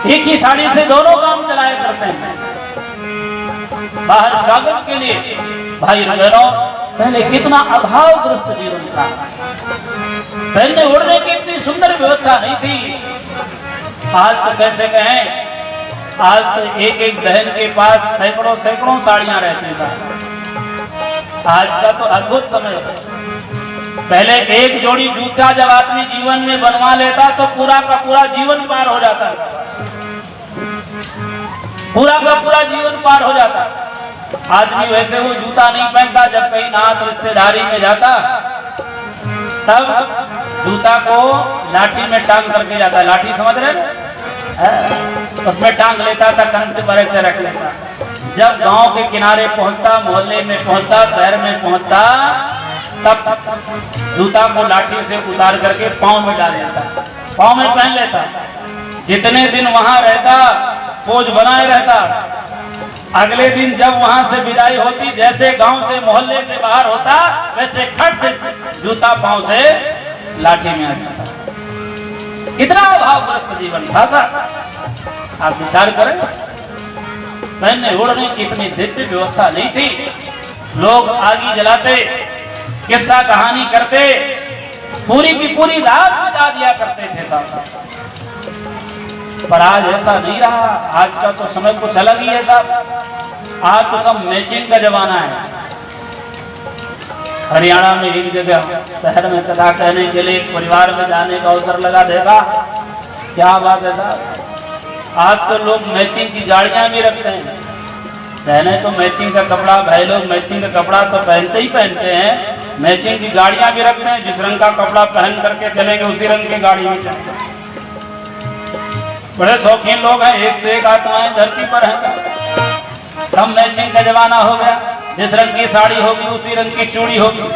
एक ही साड़ी से दोनों काम चलाया करते हैं। बाहर स्वागत के लिए भाई बहनों पहले कितना अभावग्रस्त जीवन था। पहले उड़ने की इतनी सुंदर व्यवस्था नहीं थी। आज तो कैसे कहें, आज तो एक एक बहन के पास सैकड़ों सैकड़ों साड़ियां रहती हैं। आज का तो अद्भुत समय है। पहले एक जोड़ी जूता जब आदमी जीवन में बनवा लेता तो पूरा का पूरा जीवन पार हो जाता, पूरा का पूरा जीवन पार हो जाता। आदमी वैसे वो जूता नहीं पहनता, जब कहीं नात रिश्तेदारी में जाता तब जूता को लाठी में टांग करके जाता। लाठी समझ रहे, उसमें टांग लेता था, कंध से बड़े से रख लेता। जब गांव के किनारे पहुंचता, मोहल्ले में पहुंचता, शहर में पहुंचता, तब जूता को लाठी से उतार करके पाँव में डाल देता, पाँव में पहन लेता। जितने दिन वहां रहता पोज बनाए रहता। अगले दिन जब वहां से विदाई होती, जैसे गांव से मोहल्ले से बाहर होता, वैसे खट से जूता पाँव से लाठी में आ जाता। कितना अभावग्रस्त जीवन था सर। आप विचार करें, पहनने ओढ़ने की इतनी दिव्य व्यवस्था नहीं थी। लोग आगी जलाते, किस्सा कहानी करते, पूरी की पूरी रात बिता दिया करते थे साहब। पर आज ऐसा नहीं रहा। आज का तो समय कुछ अलग ही है साहब। आज तो सब मैचिंग का जमाना है। हरियाणा में एक जगह शहर में कथा कहने के लिए परिवार में जाने का अवसर लगा, देखा क्या बात है साहब। आज तो लोग मैचिंग की गाड़ियां भी रखते हैं। पहले तो मैचिंग का कपड़ा, भाई लोग मैचिंग का कपड़ा तो पहनते ही पहनते हैं, मैचिंग की गाड़ियां भी रखते हैं। जिस रंग का कपड़ा पहन करके चलेंगे उसी रंग की गाड़ी में चलते हैं। बड़े शौकीन लोग हैं, एक से एक आत्माएं धरती पर हैं। सब मैचिंग का जमाना हो गया। जिस रंग की साड़ी होगी उसी रंग की चूड़ी होगी,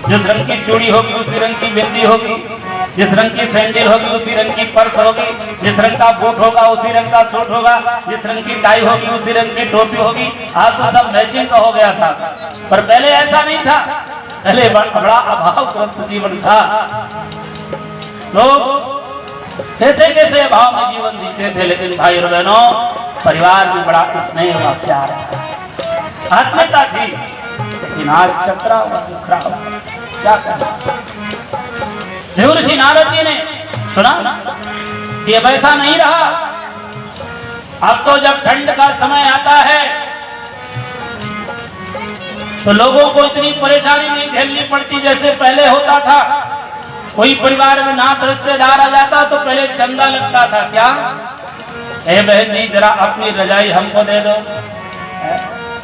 जिस रंग की चूड़ी होगी उसी रंग की बिंदी होगी, जिस रंग की सैंडल होगी उसी रंग की पर्स होगी, जिस रंग का बूट होगा उसी रंग का सूट होगा, जिस रंग की टाई होगी उसी रंग की टोपी होगी। आज तो सब मैचिंग का हो गया साहब। पर पहले ऐसा नहीं था। पहले बड़ा अभावग्रस्त जीवन था। लोग कैसे कैसे अभाव में जीवन जीते थे। लेकिन भाई और बहनों, परिवार में बड़ा स्नेह व प्यार है, आत्मीयता थी। लेकिन आज चक्रा हुआ, बिखरा हुआ, क्या करना। देवर्षि नारद जी ने सुना कि अब ऐसा नहीं रहा। अब तो जब ठंड का समय आता है तो लोगों को इतनी परेशानी नहीं झेलनी पड़ती जैसे पहले होता था। कोई परिवार में नात रिश्तेदार आ जाता तो पहले चंदा लगता था। क्या ए बहन जी, जरा अपनी रजाई हमको दे दो,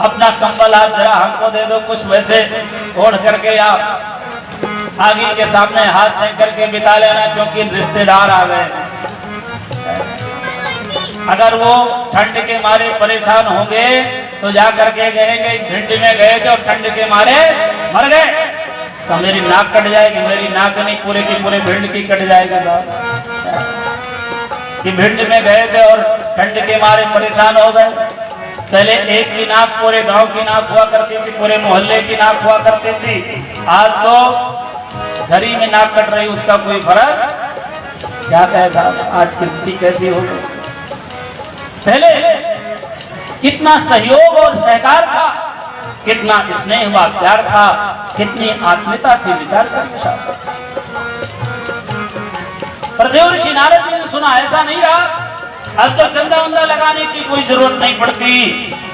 अपना कंबल आप जरा हमको दे दो, कुछ वैसे ओढ़ करके आप आगे के सामने हाथ सेक करके बिता लेना, क्योंकि रिश्तेदार आ गए। अगर वो ठंड के मारे परेशान होंगे तो जा करके कहेंगे भिंड में गए थे और ठंड के मारे मर गए, तो मेरी नाक कट जाएगी। मेरी नाक नहीं, पूरे की पूरे भिंड की कट जाएगी। कि भिंड में गए थे और ठंड के मारे परेशान हो गए। पहले एक की नाक पूरे गांव की नाक हुआ करती थी, पूरे मोहल्ले की नाक हुआ करती थी। आज तो घरी में नाक कट रही, उसका कोई फर्क क्या कहे साहब। आज की स्थिति कैसी हो गई। पहले कितना सहयोग और सहकार था, कितना स्नेह व प्यार था, कितनी आत्मीयता थी। विचार कर। पर देवर्षि नारद जी ने सुना ऐसा नहीं रहा। अब तो चंदा उंदा लगाने की कोई जरूरत नहीं पड़ती।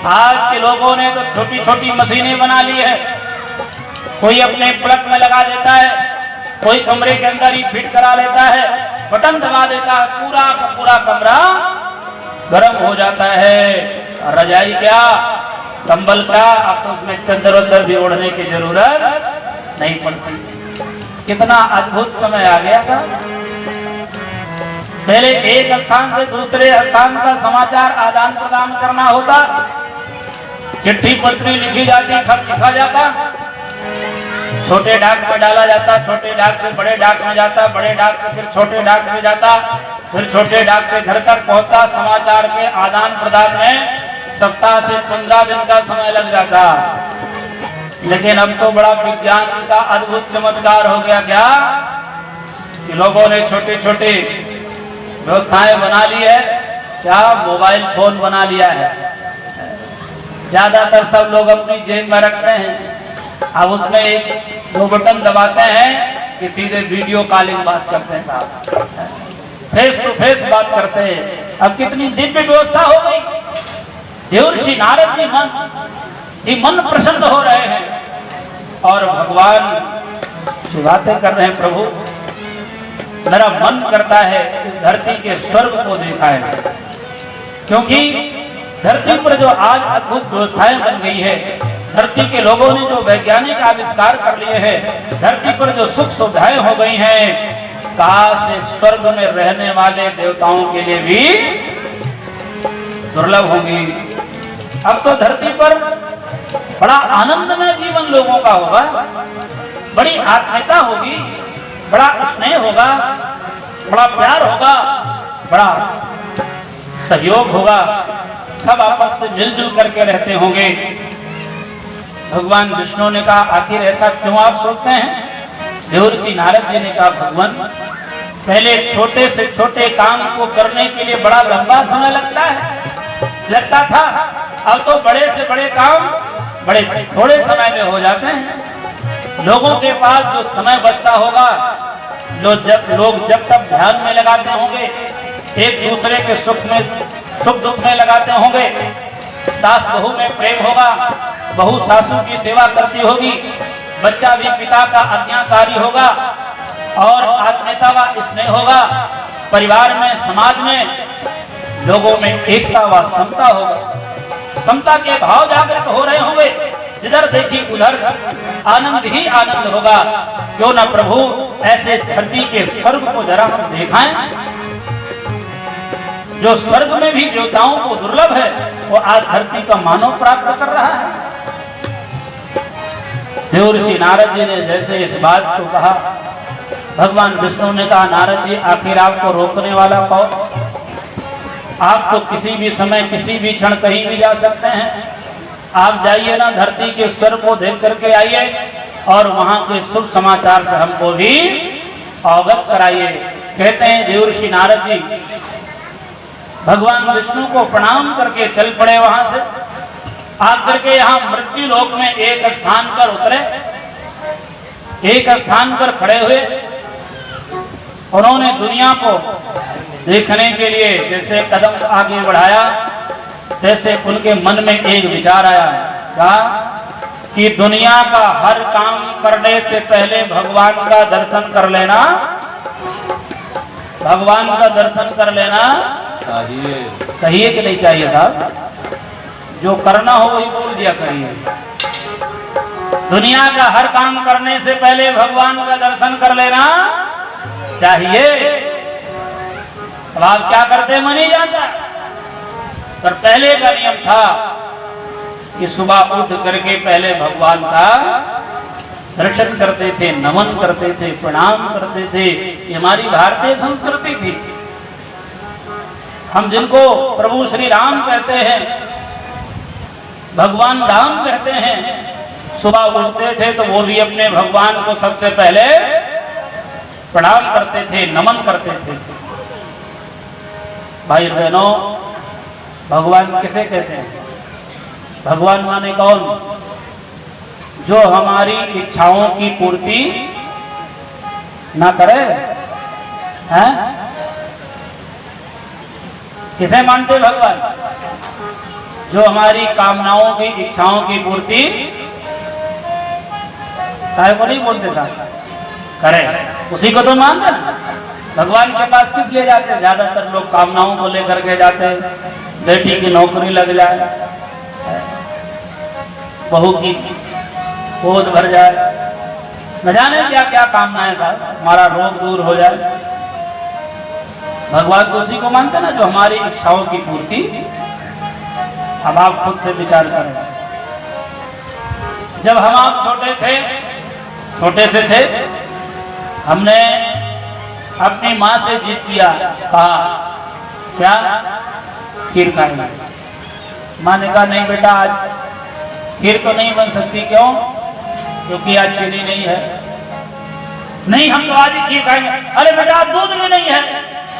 आज के लोगों ने तो छोटी छोटी मशीनें बना ली है। कोई अपने प्लग में लगा देता है, कोई कमरे के अंदर ही फिट करा लेता है, बटन दबा देता है, पूरा का पूरा कमरा गर्म हो जाता है। रजाई क्या, कंबल क्या, अब तो उसमें चद्दर वद्दर भी ओढ़ने की जरूरत नहीं पड़ती। कितना अद्भुत समय आ गया था। पहले एक स्थान से दूसरे स्थान का समाचार आदान प्रदान करना होता, चिट्ठी पत्री लिखी जाती, खत लिखा जाता, छोटे डाक में डाला जाता, छोटे डाक से बड़े डाक में जाता, बड़े डाक से फिर छोटे डाक में जाता, फिर छोटे डाक से घर तक पहुंचता। समाचार के आदान प्रदान में सप्ताह से 15 दिन का समय लग जाता। लेकिन अब तो बड़ा विज्ञान का अद्भुत चमत्कार हो गया। क्या कि लोगों ने छोटे छोटे व्यवस्थाएं बना ली है। क्या मोबाइल फोन बना लिया है, ज्यादातर सब लोग अपनी जेब में रखते हैं। अब उसमें एक दो बटन दबाते हैं कि सीधे वीडियो कॉलिंग बात करते हैं साहब, फेस टू फेस बात करते हैं। अब कितनी दिव्य व्यवस्था हो गई। देवर्षि नारद जी मन प्रसन्न हो रहे हैं और भगवान से बातें कर रहे हैं, प्रभु मेरा मन करता है इस धरती के स्वर्ग को देखा है, क्योंकि धरती पर जो आज अद्भुत व्यवस्थाएं बन गई है, धरती के लोगों ने जो वैज्ञानिक आविष्कार कर लिए हैं, धरती पर जो सुख सुविधाएं हो गई हैं, काश स्वर्ग में रहने वाले देवताओं के लिए भी दुर्लभ होंगी। अब तो धरती पर बड़ा आनंदमय जीवन लोगों का होगा, बड़ी आत्मीयता होगी, बड़ा स्नेह होगा, बड़ा प्यार होगा, बड़ा सहयोग होगा, सब आपस से मिलजुल करके रहते होंगे। भगवान विष्णु ने कहा आखिर ऐसा क्यों आप सोचते हैं? देवर्षि नारद जी ने कहा भगवान पहले छोटे से छोटे काम को करने के लिए बड़ा लंबा समय लगता था, अब तो बड़े से बड़े काम बड़े थोड़े समय में हो जाते हैं। लोगों के पास जो समय बचता होगा, लोग जब तक ध्यान में लगाते होंगे, एक दूसरे के सुख दुख में लगाते होंगे, सास बहू में प्रेम होगा, बहू सासू की सेवा करती होगी, बच्चा भी पिता का आज्ञाकारी होगा और आत्मीयता व स्नेह होगा, परिवार में समाज में लोगों में एकता व समता होगा, समता के भाव जागृत हो रहे होंगे, जिधर देखी उधर आनंद ही आनंद होगा। क्यों न प्रभु ऐसे धरती के स्वर्ग को जरा हम दिखाएं, जो स्वर्ग में भी देवताओं को दुर्लभ है वो आज धरती का मानव प्राप्त कर रहा है। देवर्षि नारद जी ने जैसे इस बात को कहा, भगवान विष्णु ने कहा नारद जी आखिर आपको रोकने वाला कौन? आप तो किसी भी समय किसी भी क्षण कहीं भी जा सकते हैं। आप जाइए ना, धरती के स्वर्ग को देख करके आइए और वहां के शुभ समाचार से हमको भी अवगत कराइए। कहते हैं देवर्षि नारद जी भगवान विष्णु को प्रणाम करके चल पड़े, वहां से आकर के यहाँ मृत्यु लोक में एक स्थान पर उतरे, एक स्थान पर खड़े हुए। उन्होंने दुनिया को देखने के लिए जैसे कदम आगे बढ़ाया, जैसे उनके मन में एक विचार आया, कहा कि दुनिया का हर काम करने से पहले भगवान का दर्शन कर लेना, भगवान का दर्शन कर लेना चाहिए। कहिए कि नहीं चाहिए साहब? जो करना हो वही बोल दिया करिए। दुनिया का हर काम करने से पहले भगवान का दर्शन कर लेना चाहिए। अब आप क्या करते मन ही जाता, पर पहले का नियम था कि सुबह उठ करके पहले भगवान का दर्शन करते थे, नमन करते थे, प्रणाम करते थे। ये हमारी भारतीय संस्कृति थी। हम जिनको प्रभु श्री राम कहते हैं, भगवान राम कहते हैं, सुबह उठते थे तो वो भी अपने भगवान को सबसे पहले प्रणाम करते थे, नमन करते थे। भाई बहनों, भगवान किसे कहते हैं? भगवान माने कौन? जो हमारी इच्छाओं की पूर्ति ना करे, हैं? किसे मानते भगवान? जो हमारी कामनाओं की इच्छाओं की पूर्ति काहे को नहीं बोलते साहब, करे, उसी को तो मानते हैं। भगवान के पास किस लिए जाते हैं? ज्यादातर लोग कामनाओं को लेकर के जाते हैं, बेटी की नौकरी लग जाए, बहू की गोद भर जाए, न जाने क्या क्या कामनाएं साहब, हमारा रोग दूर हो जाए। भगवान को उसी को मानते ना जो हमारी इच्छाओं की पूर्ति। अब आप खुद से विचार करें, जब हम आप छोटे से थे, हमने अपनी माँ से जीत किया, कहा क्या खीर खाएंगे? माँ ने कहा नहीं बेटा आज खीर तो नहीं बन सकती। क्यों? क्योंकि आज चीनी नहीं है। नहीं हम तो आज ही खीर खाएंगे। अरे बेटा दूध भी नहीं है।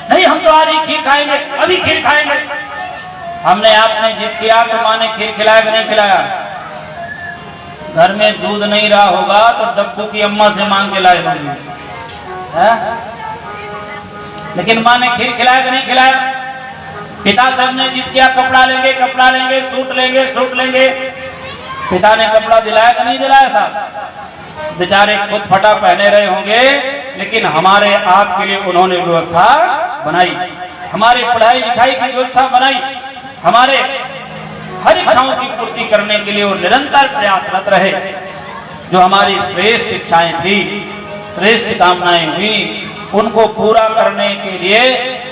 नहीं हम तो आज ही खीर खाएंगे, अभी खीर खाएंगे। हमने आपने जिद किया तो माँ ने खीर खिलाया कि नहीं खिलाया? घर में दूध नहीं रहा होगा तो डब्बू की अम्मा से मांग के लाए होंगे, लेकिन माँ ने खीर खिलाया कि नहीं खिलाया? पिता साहब ने जिद किया कपड़ा लेंगे, सूट लेंगे। पिता ने कपड़ा दिलाया कि नहीं दिलाया साहब? बेचारे खुद फटा पहने रहे होंगे, लेकिन हमारे आपके लिए उन्होंने व्यवस्था बनाई, हमारी पढ़ाई लिखाई की व्यवस्था बनाई, हमारे हर इच्छाओं की पूर्ति करने के लिए वो निरंतर प्रयासरत रहे। जो हमारी श्रेष्ठ इच्छाएं थी, श्रेष्ठ कामनाएं हुई, उनको पूरा करने के लिए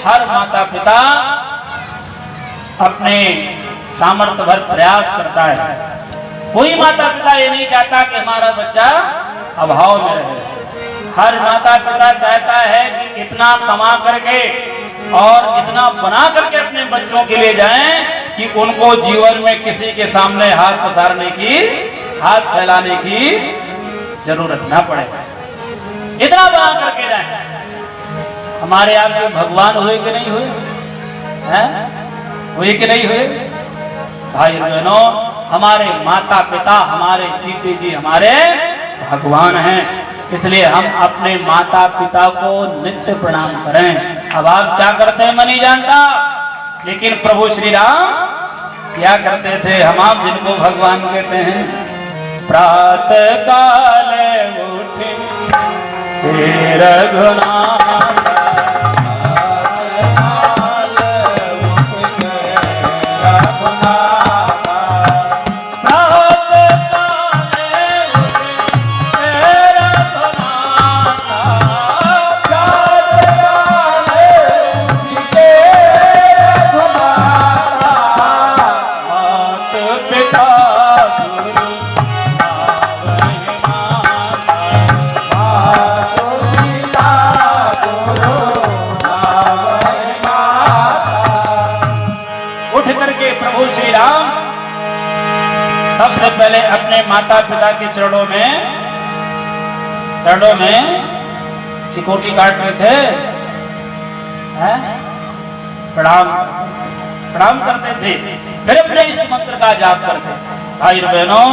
हर माता पिता अपने सामर्थ्य भर प्रयास करता है। कोई माता पिता ये नहीं चाहता कि हमारा बच्चा अभाव में रहे। हर माता पिता चाहता है कि इतना कमा करके और इतना बना करके अपने बच्चों के लिए जाएं कि उनको जीवन में किसी के सामने हाथ पसारने की, हाथ फैलाने की जरूरत ना पड़े, इतना बना करके जाएं। हमारे आपके भगवान हुए कि नहीं हुए? हुए कि नहीं हुए? भाई बहनों, हमारे माता पिता, हमारे जीते जी हमारे भगवान हैं। इसलिए हम अपने माता पिता को नित्य प्रणाम करें। अब आप क्या करते हैं मैं नहीं जानता, लेकिन प्रभु श्री राम क्या करते थे, हम आप जिनको भगवान कहते हैं। प्रातः काल उठे रघुनाथ, सबसे पहले अपने माता पिता के चरणों में चिकोटी काट रहे थे, प्रणाम करते थे, फिर अपने इस मंत्र का जाप करते। भाई बहनों,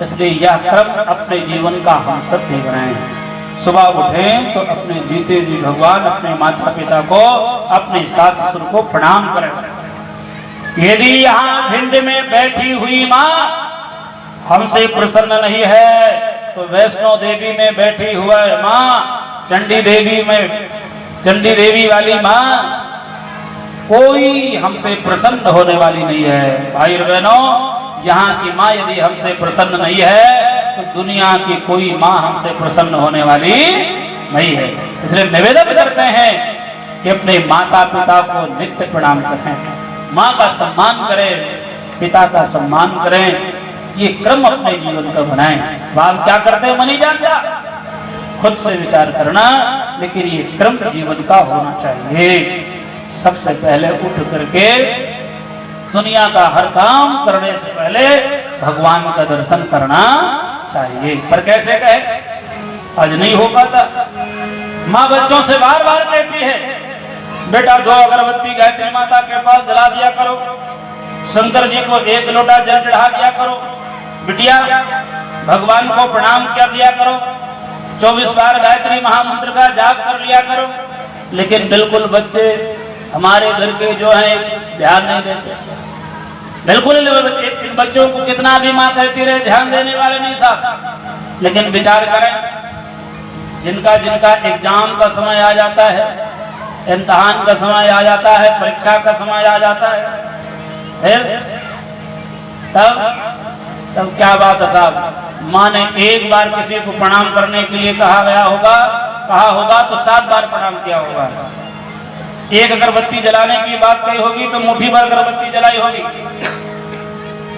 इसलिए यह क्रम अपने जीवन का हम सब देख रहे हैं। सुबह उठे तो अपने जीते जी भगवान, अपने माता पिता को, अपने सास ससुर को प्रणाम करें। यदि यहाँ भिंड में बैठी हुई माँ हमसे प्रसन्न नहीं है, तो वैष्णो देवी में बैठी हुआ माँ, चंडी देवी वाली माँ, कोई हमसे प्रसन्न होने वाली नहीं है। भाई बहनों, यहाँ की माँ यदि हमसे प्रसन्न नहीं है तो दुनिया की कोई माँ हमसे प्रसन्न होने वाली नहीं है। इसलिए निवेदन करते हैं कि अपने माता पिता को नित्य प्रणाम करें, माँ का सम्मान करें, पिता का सम्मान करें। ये क्रम अपने जीवन का बनाएं। बाप क्या करते हैं मैं नहीं जानता, खुद से विचार करना, लेकिन ये क्रम जीवन का होना चाहिए। सबसे पहले उठ करके दुनिया का हर काम करने से पहले भगवान का दर्शन करना चाहिए। पर कैसे कहे, आज नहीं हो पाता। माँ बच्चों से बार बार कहती है, बेटा 2 अगरबत्ती गायत्री माता के पास जला दिया करो, शंकर जी को 1 लोटा जल चढ़ा दिया करो, बिटिया भगवान को प्रणाम कर लिया करो, 24 बार गायत्री महामंत्र का जाप कर लिया करो। लेकिन बिल्कुल बच्चे हमारे घर के जो हैं ध्यान नहीं देते। बिल्कुल इन बच्चों को कितना भी माँ कहती रहे, ध्यान देने वाले नहीं साहब। लेकिन विचार करें, जिनका एग्जाम का समय आ जाता है, इम्तिहान का समय आ जाता है, परीक्षा का समय आ जाता है, तब क्या बात है साहब। माँ ने एक बार किसी को प्रणाम करने के लिए कहा होगा तो 7 बार प्रणाम किया होगा। 1 अगरबत्ती जलाने की बात कही होगी तो मुट्ठी भर अगरबत्ती जलाई होगी।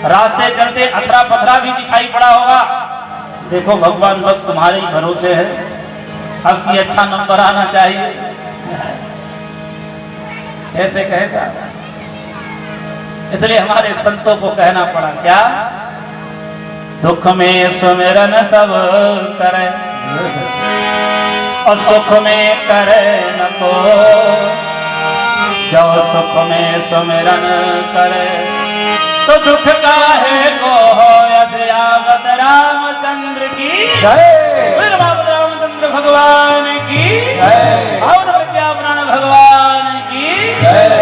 रास्ते चलते अथरा पथरा भी दिखाई पड़ा होगा। देखो भगवान बस तुम्हारे ही भरोसे है, अब की अच्छा नंबर आना चाहिए, ऐसे कहेगा। इसलिए हमारे संतों को कहना पड़ा क्या, दुख में सुमिरन सब करे और सुख में करे न को, जो सुख में सुमिरन करे तो दुख काहे को हो। यसे आवत रामचंद्र की जय, बाबत रामचंद्र भगवान की जय, और विद्यापरायण भगवान की जय।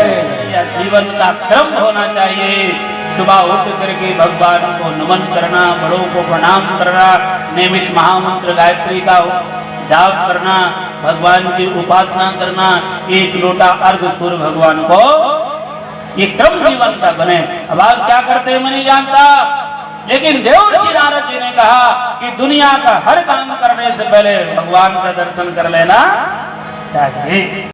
यह जीवन का क्रम होना चाहिए। सुबह उठ करके भगवान को नमन करना, बड़ों को प्रणाम करना, नियमित महामंत्र गायत्री का जाप करना, भगवान की उपासना करना, एक लोटा अर्घ सूर्य भगवान को, ये क्रम जीवन का बने। अब आप क्या करते हैं मैं नहीं जानता, लेकिन देवर्षि नारद जी ने कहा कि दुनिया का हर काम करने से पहले भगवान का दर्शन कर लेना चाहिए।